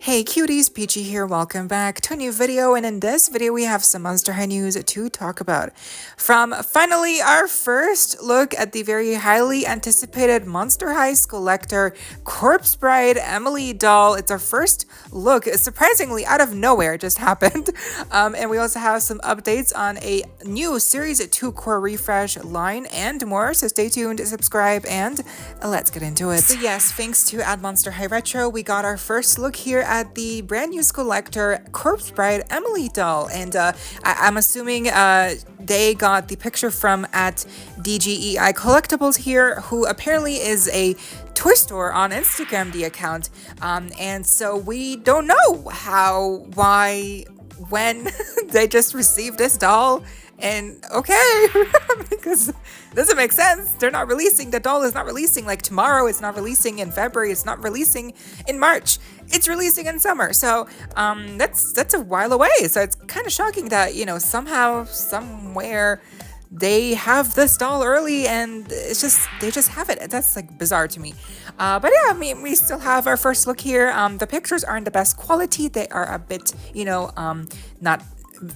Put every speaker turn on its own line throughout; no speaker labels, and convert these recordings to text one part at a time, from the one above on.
Hey cuties, PeachY here, welcome back to a new video, and in this video we have some Monster High news to talk about. From finally our first look at the very highly anticipated Monster High Skullector Corpse Bride Emily doll. It's our first look, surprisingly out of nowhere, it just happened. And we also have some updates on a new Series 2 core refresh line and more, so stay tuned, subscribe, and let's get into it. So yes, thanks to Ad Monster High Retro, we got our first look here at the brand new Skullector Corpse Bride Emily doll, and I'm assuming they got the picture from at DGEI Collectibles here, who apparently is a toy store on Instagram, the account, and so we don't know how, why, when they just received this doll. And okay, because it doesn't make sense. They're not releasing, the doll is not releasing like tomorrow, it's not releasing in February, it's not releasing in March, it's releasing in summer. So that's a while away. So it's kind of shocking that, you know, somehow, somewhere they have this doll early and it's just, they just have it. That's like bizarre to me. But yeah, I mean, we still have our first look here. The pictures aren't the best quality. They are a bit, you know, not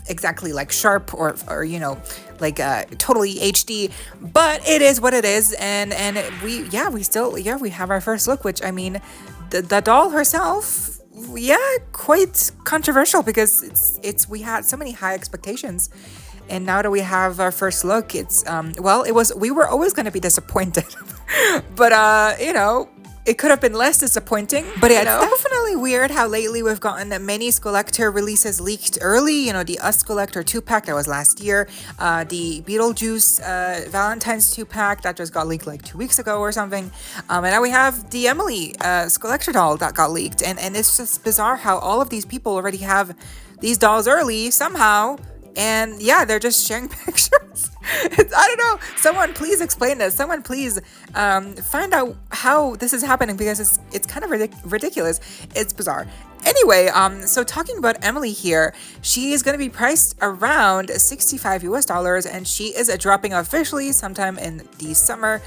exactly like sharp or you know, like totally HD, but it is what it is, and we have our first look, which I mean, the doll herself, yeah, quite controversial, because it's we had so many high expectations, and now that we have our first look, it's we were always going to be disappointed. But you know, it could have been less disappointing. But yeah, it's definitely weird how lately we've gotten many Skullector releases leaked early. You know, the Us Skullector 2-pack that was last year, the Beetlejuice Valentine's 2-pack that just got leaked like 2 weeks ago or something. And now we have the Emily Skullector doll that got leaked. And it's just bizarre how all of these people already have these dolls early somehow. And yeah, they're just sharing pictures. I don't know. Someone please explain this. Someone please find out how this is happening, because it's kind of ridiculous. It's bizarre. Anyway, so talking about Emily here, she is going to be priced around $65 US, and she is dropping officially sometime in the summer,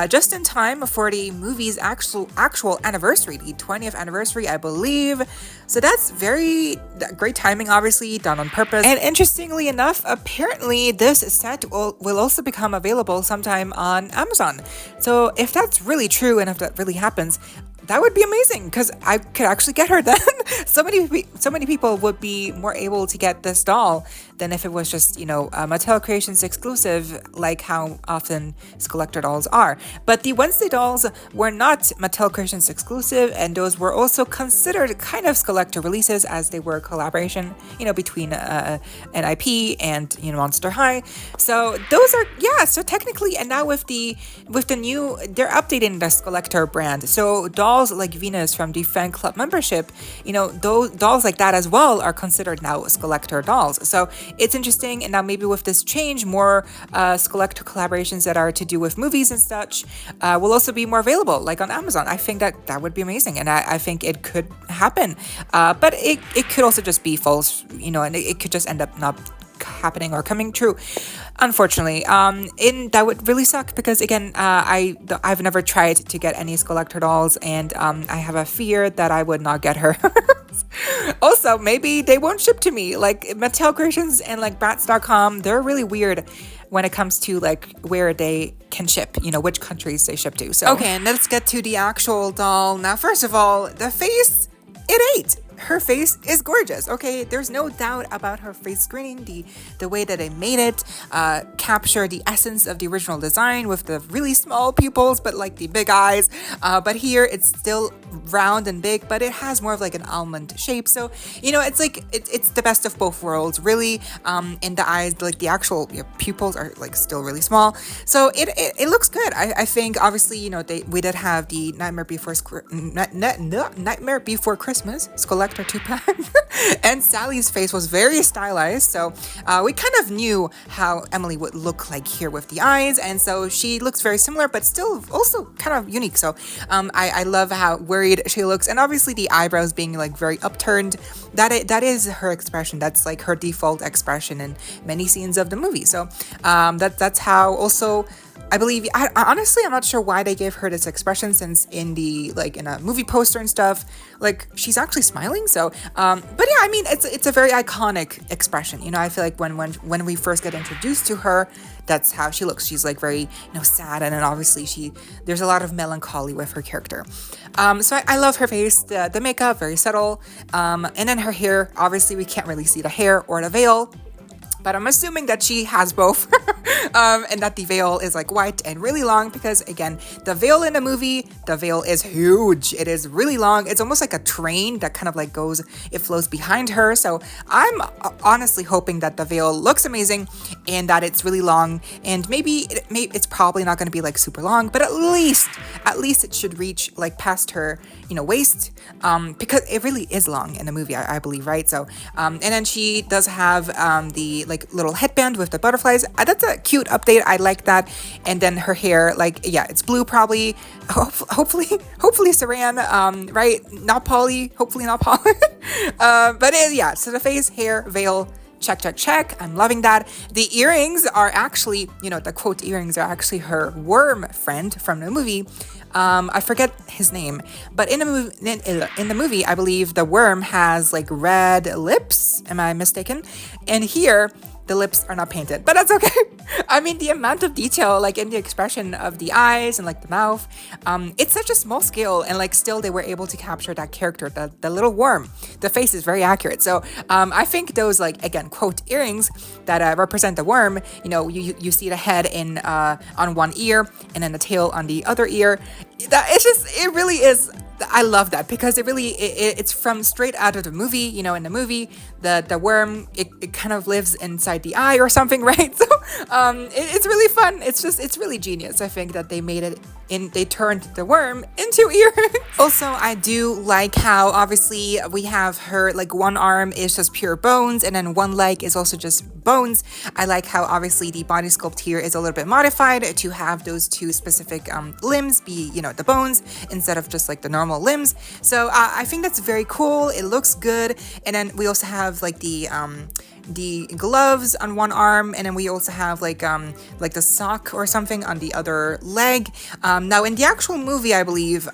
just in time for the movie's actual anniversary, the 20th anniversary, I believe. So that's very great timing, obviously, done on purpose. And interestingly enough, apparently this set will also become available sometime on Amazon. So if that's really true, and if that really happens, that would be amazing, because I could actually get her then. so many people would be more able to get this doll than if it was just, you know, Mattel Creations exclusive, like how often Skullector dolls are. But the Wednesday dolls were not Mattel Creations exclusive, and those were also considered kind of Skullector releases, as they were a collaboration, you know, between an IP and, you know, Monster High. So those are, yeah, so technically, and now with the new, they're updating the Skullector brand. So dolls like Venus from the fan club membership, you know, those dolls like that as well are considered now Skullector dolls. So it's interesting, and now maybe with this change, more Skullector collaborations that are to do with movies and such will also be more available, like on Amazon. I think that would be amazing, and I think it could happen. But it could also just be false, you know, and it could just end up not happening or coming true, unfortunately. And that would really suck, because again, I've never tried to get any Skullector dolls, and I have a fear that I would not get her. Also, maybe they won't ship to me. Like Mattel Creations and like Bratz.com, they're really weird when it comes to like where they can ship, you know, which countries they ship to. So okay, and let's get to the actual doll. Now, first of all, the face, it ate. Her face is gorgeous, okay? There's no doubt about her face screening. The way that they made it capture the essence of the original design, with the really small pupils but like the big eyes. But here it's still round and big, but it has more of like an almond shape. So, you know, it's like it's the best of both worlds, really. In the eyes, like the actual pupils are like still really small. So it looks good. I think obviously, you know, we did have the Nightmare Before Christmas Skullector 2-pack, and Sally's face was very stylized, so we kind of knew how Emily would look like here with the eyes, and so she looks very similar, but still also kind of unique. So I love how worried she looks, and obviously the eyebrows being like very upturned, that is her expression. That's like her default expression in many scenes of the movie. So that's how also I believe, honestly, I'm not sure why they gave her this expression, since in the, like, in a movie poster and stuff, like, she's actually smiling. So, but yeah, I mean, it's a very iconic expression. You know, I feel like when we first get introduced to her, that's how she looks. She's like very, sad, and then obviously there's a lot of melancholy with her character. So I love her face, the makeup, very subtle, and then her hair. Obviously, we can't really see the hair or the veil, but I'm assuming that she has both, and that the veil is like white and really long, because again, the veil in the movie, the veil is huge. It is really long. It's almost like a train that kind of like it flows behind her. So I'm honestly hoping that the veil looks amazing and that it's really long, and maybe it's probably not going to be like super long, but at least it should reach like past her, waist, because it really is long in the movie, I believe, right? So, and then she does have the like little headband with the butterflies. That's a cute update. I like that. And then her hair, like, yeah, it's blue, probably. Hopefully Saran, right? Not Polly. Hopefully not Polly. But yeah. So the face, hair, veil. Check. I'm loving that. The earrings are actually, the quote earrings are actually her worm friend from the movie. I forget his name, but in the movie, I believe the worm has like red lips. Am I mistaken? And here, the lips are not painted, but that's okay. I mean, the amount of detail, like in the expression of the eyes and like the mouth, it's such a small scale, and like still they were able to capture that character, the little worm. The face is very accurate. So I think those, like, again, quote earrings that represent the worm, you see the head on one ear and then the tail on the other ear. It really is. I love that, because it's from straight out of the movie. In the movie, the worm, it kind of lives inside the eye or something, right? So it's really fun. It's really genius. I think that they turned the worm into ear. Also, I do like how obviously we have her, like, one arm is just pure bones, and then one leg is also just bones. I like how obviously the body sculpt here is a little bit modified to have those two specific limbs be, the bones, instead of just like the normal limbs. So I think that's very cool. It looks good. And then we also have like the gloves on one arm, and then we also have like the sock or something on the other leg. Now in the actual movie, I believe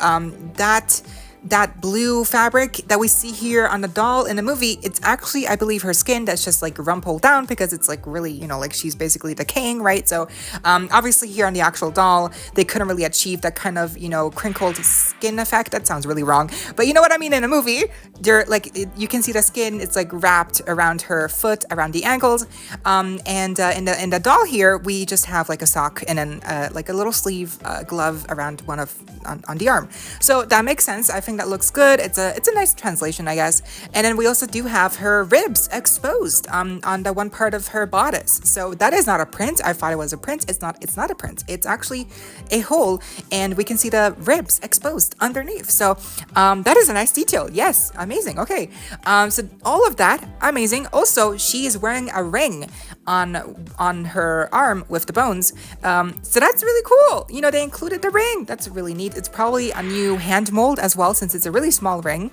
that blue fabric that we see here on the doll in the movie, it's actually, I believe, her skin that's just like rumpled down, because it's like really, like she's basically decaying, right? So obviously here on the actual doll, they couldn't really achieve that kind of, crinkled skin effect. That sounds really wrong, but you know what I mean. In a movie, they're like, you can see the skin, it's like wrapped around her foot, around the ankles, and in the doll here, we just have like a sock and then like a little sleeve glove around on the arm. So that makes sense. I think that looks good. It's a nice translation, I guess. And then we also do have her ribs exposed on the one part of her bodice. So that is not a print. I thought it was a print. It's not a print. It's actually a hole, and we can see the ribs exposed underneath. So that is a nice detail. Yes, amazing. Okay, so all of that, amazing. Also, she is wearing a ring on her arm with the bones. So that's really cool. They included the ring. That's really neat. It's probably a new hand mold as well, since it's a really small ring,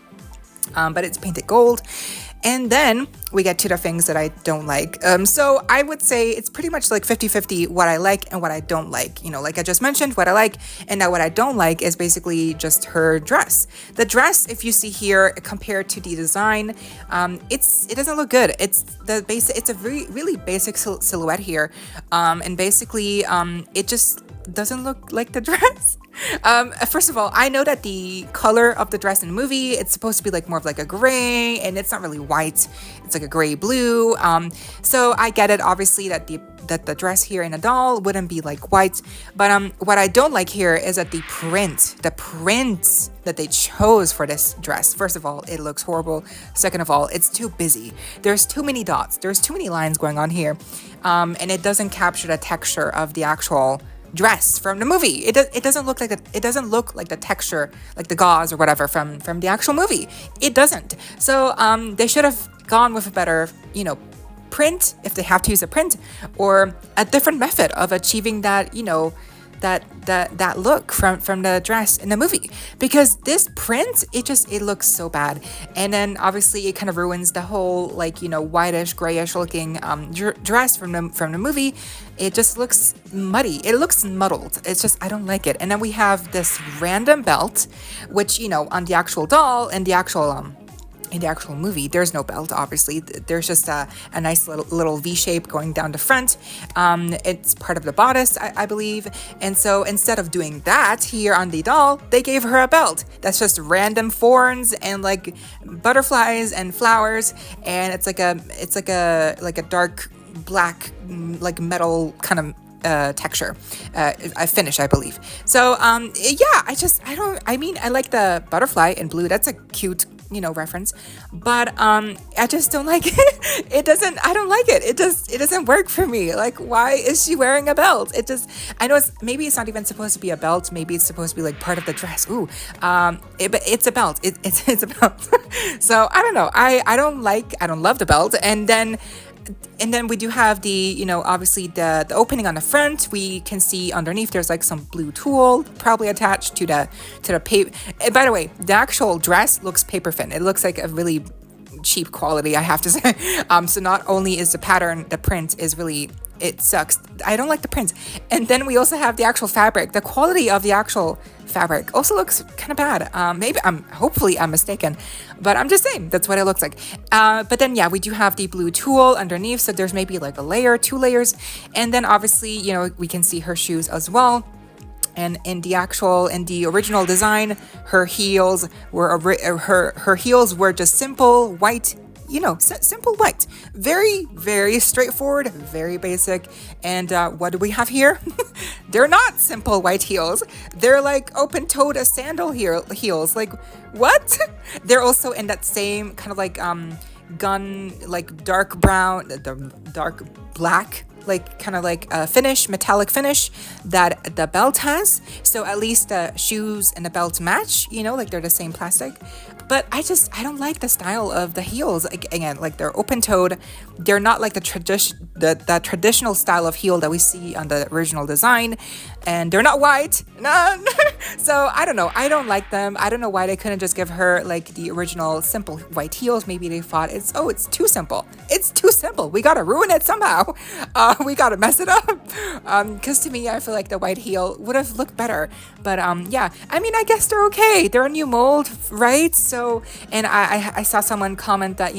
but it's painted gold. And then we get to the things that I don't like. So I would say it's pretty much like 50-50 what I like and what I don't like. Like I just mentioned, what I like, and now what I don't like is basically just her dress. The dress, if you see here, compared to the design, it doesn't look good. It's a really basic silhouette here, and basically it just doesn't look like the dress. First of all, I know that the color of the dress in the movie, it's supposed to be like more of like a gray, and it's not really white. It's like a gray blue. So I get it, obviously, that the dress here in a doll wouldn't be like white. But what I don't like here is that the print that they chose for this dress. First of all, it looks horrible. Second of all, it's too busy. There's too many dots. There's too many lines going on here, and it doesn't capture the texture of the actual dress from the movie. It doesn't look like the texture, like the gauze or whatever from the actual movie. It doesn't. So they should have gone with a better, print, if they have to use a print, or a different method of achieving that, that look from the dress in the movie, because this print, it looks so bad. And then obviously it kind of ruins the whole, like, whitish grayish looking dress from the movie. It just looks muddy. It looks muddled. It's just, I don't like it. And then we have this random belt, which, on the actual doll and the actual in the actual movie, there's no belt, obviously. There's just a nice little V shape going down the front. It's part of the bodice, I believe. And so instead of doing that here on the doll, they gave her a belt that's just random thorns and like butterflies and flowers, and it's like a dark black, like metal kind of texture, finish, I believe. So yeah, I like the butterfly in blue. That's a cute reference, but I just don't like it. I don't like it. It doesn't work for me. Like, why is she wearing a belt? I know maybe it's not even supposed to be a belt. Maybe it's supposed to be like part of the dress. But it's a belt. It's a belt. So I don't know. I don't love the belt. And then we do have the, obviously the opening on the front. We can see underneath there's like some blue tulle probably attached to the paper. By the way, the actual dress looks paper thin. It looks like a really cheap quality, I have to say. So not only is the pattern, the print is really, it sucks. I don't like the print. And then we also have the actual fabric. The quality of the actual fabric also looks kind of bad. Hopefully I'm mistaken, but I'm just saying that's what it looks like. But then yeah, we do have the blue tulle underneath, so there's maybe like a layer, 2 layers, and then obviously we can see her shoes as well. And in the original design, her heels were just simple white. Simple white. Very, very straightforward, very basic. And what do we have here? They're not simple white heels. They're like open-toed sandal heels. Like, what? They're also in that same kind of like like dark brown, dark black, like kind of like a metallic finish that the belt has. So at least the shoes and the belt match, like they're the same plastic. But I don't like the style of the heels. Again, like they're open-toed. They're not like the traditional style of heel that we see on the original design. And they're not white. No. So I don't know. I don't like them. I don't know why they couldn't just give her like the original simple white heels. Maybe they thought it's too simple. It's too simple. We gotta ruin it somehow. We gotta mess it up. Because to me, I feel like the white heel would have looked better. But yeah, I guess they're okay. They're a new mold, right? So, and I saw someone comment that,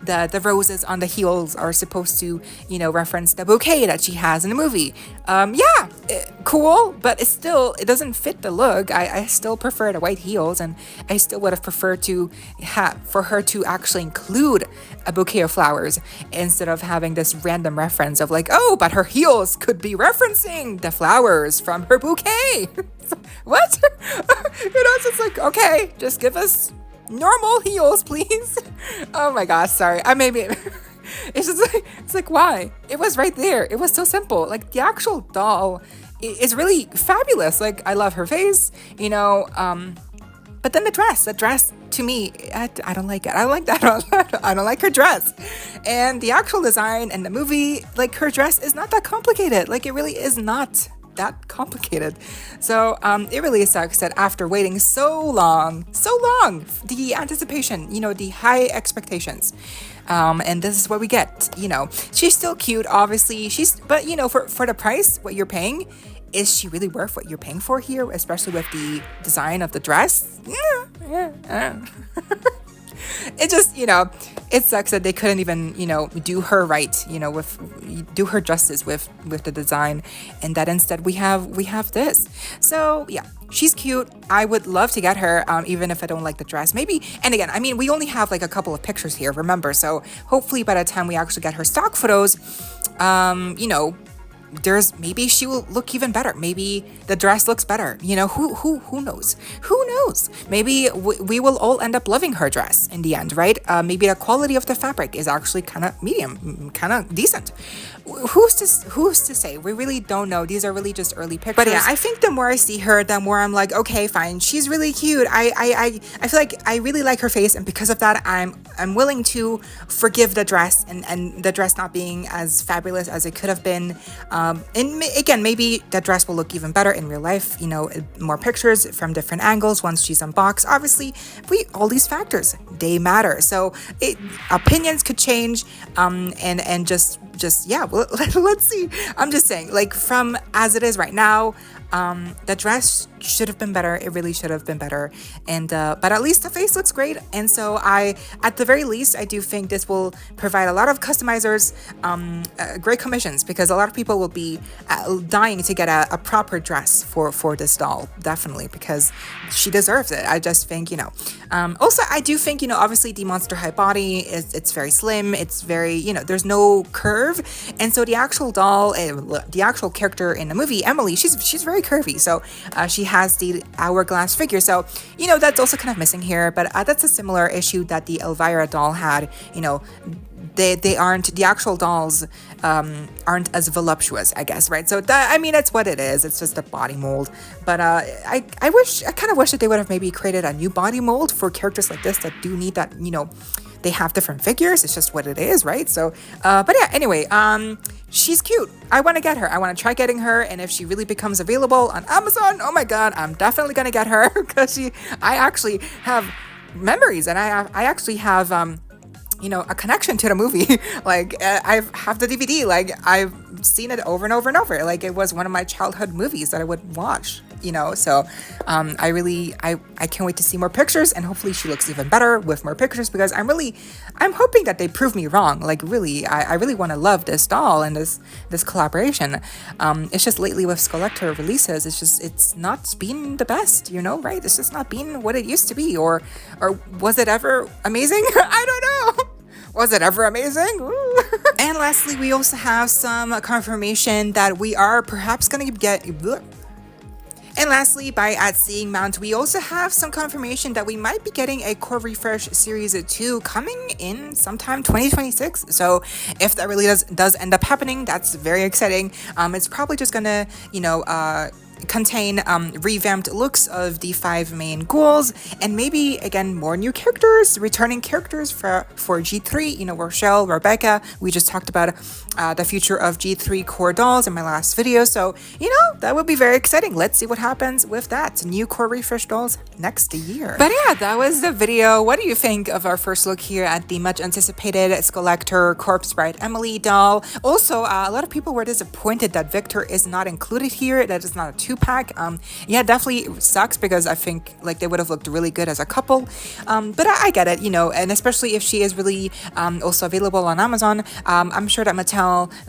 the roses on the heels are supposed to, reference the bouquet that she has in the movie. Yeah, cool, but it doesn't fit the look. I still prefer the white heels, and I still would have preferred for her to actually include a bouquet of flowers instead of having this random reference of like, but her heels could be referencing the flowers from her bouquet. What? It's just like, okay, just give us normal heels, please. Oh my gosh, sorry. It's just like, it's like, why? It was right there. It was so simple. Like the actual doll is really fabulous. Like I love her face, but then the dress to me, I don't like it. I don't like that. I don't like her dress. And the actual design and the movie, like her dress is not that complicated. Like it really is not that complicated. So it really sucks that after waiting so long, the anticipation, the high expectations, and this is what we get. She's still cute, obviously. But for the price, what you're paying, is she really worth what you're paying for here, especially with the design of the dress? Yeah. It just, it sucks that they couldn't even, do her right, do her justice with the design, and that instead we have this. So yeah, she's cute. I would love to get her, even if I don't like the dress. Maybe, and again, we only have like a couple of pictures here, remember? So hopefully by the time we actually get her stock photos, maybe she will look even better. Maybe the dress looks better. Who knows? Who knows? Maybe we will all end up loving her dress in the end, right? Maybe the quality of the fabric is actually kind of medium, kind of decent. Who's to say? We really don't know. These are really just early pictures. But yeah, I think the more I see her, the more I'm like, okay, fine. She's really cute. I feel like I really like her face, and because of that, I'm willing to forgive the dress and the dress not being as fabulous as it could have been. And again, maybe that dress will look even better in real life, you know, more pictures from different angles once she's unboxed. Obviously, all these factors, they matter. So opinions could change, and just yeah, well, let's see. I'm just saying, like, from as it is right now, the dress should have been better. It really should have been better. And but at least the face looks great. And so at the very least, I do think this will provide a lot of customizers great commissions, because a lot of people will be dying to get a proper dress for this doll, definitely, because she deserves it. I just think, you know. Also, I do think, you know, obviously the Monster High body it's very slim. It's very, you know, there's no curve, and so the actual doll, the actual character in the movie, Emily, she's very curvy. So she has the hourglass figure. So, you know, that's also kind of missing here. But that's a similar issue that the Elvira doll had. You know, they aren't, the actual dolls aren't as voluptuous, I guess, right? So I mean, that's what it is. It's just a body mold. But I kind of wish that they would have maybe created a new body mold for characters like this that do need that, you know, they have different figures. It's just what it is, right? So, but yeah, anyway, she's cute. I want to get her. I want to try getting her. And if she really becomes available on Amazon, oh my God, I'm definitely going to get her, because I actually have memories, and I actually have, you know, a connection to the movie. Like, I have the DVD. Like, I've seen it over and over and over. Like, it was one of my childhood movies that I would watch, you know. So I can't wait to see more pictures, and hopefully she looks even better with more pictures, because I'm hoping that they prove me wrong. Like, really, I really want to love this doll and this collaboration. It's just lately with Skullector releases, it's not been the best, you know, right? It's just not been what it used to be. Or was it ever amazing? I don't know. Was it ever amazing? And lastly, we also have some confirmation that we are perhaps going to get... And lastly, at Seeing Mount, we also have some confirmation that we might be getting a Core Refresh Series 2 coming in sometime 2026. So if that really does end up happening, that's very exciting. It's probably just gonna, you know, contain revamped looks of the 5 main ghouls, and maybe again more new characters, returning characters for G3, you know, Rochelle, Rebecca. We just talked about the future of G3 core dolls in my last video, so you know, that would be very exciting. Let's see what happens with that. New core refresh dolls next year. But yeah, that was the video. What do you think of our first look here at the much anticipated Skullector Corpse Bride Emily doll? Also, a lot of people were disappointed that Victor is not included here. That is not a 2-pack. Yeah, definitely sucks, because I think like they would have looked really good as a couple. But I get it, you know, and especially if she is really also available on Amazon. I'm sure that Mattel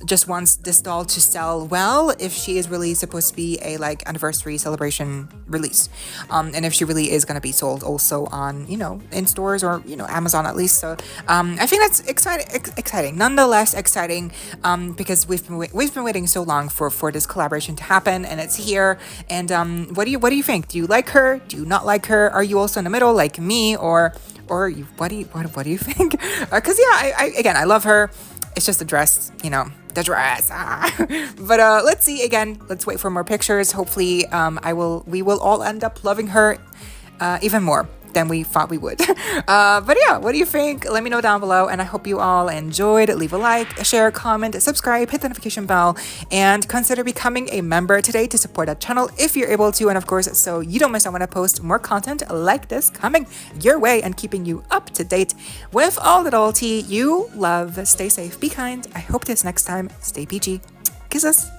just wants this doll to sell well if she is really supposed to be a like anniversary celebration release. And if she really is going to be sold also on, you know, in stores or, you know, Amazon at least. So I think that's exciting, nonetheless exciting, because we've been waiting so long for this collaboration to happen, and it's here. And what do you think? Do you like her? Do you not like her? Are you also in the middle like me, or what do you think? Because yeah, I love her. It's just the dress, you know, the dress. But let's see again. Let's wait for more pictures. Hopefully, we will all end up loving her even more than we thought we would. But yeah, what do you think? Let me know down below, and I hope you all enjoyed. Leave a like, share, comment, subscribe, hit the notification bell, and consider becoming a member today to support that channel if you're able to, and of course, so you don't miss out when I post more content like this coming your way and keeping you up to date with all the doll tea you love. Stay safe, be kind. I hope this next time. Stay peachy. Kisses.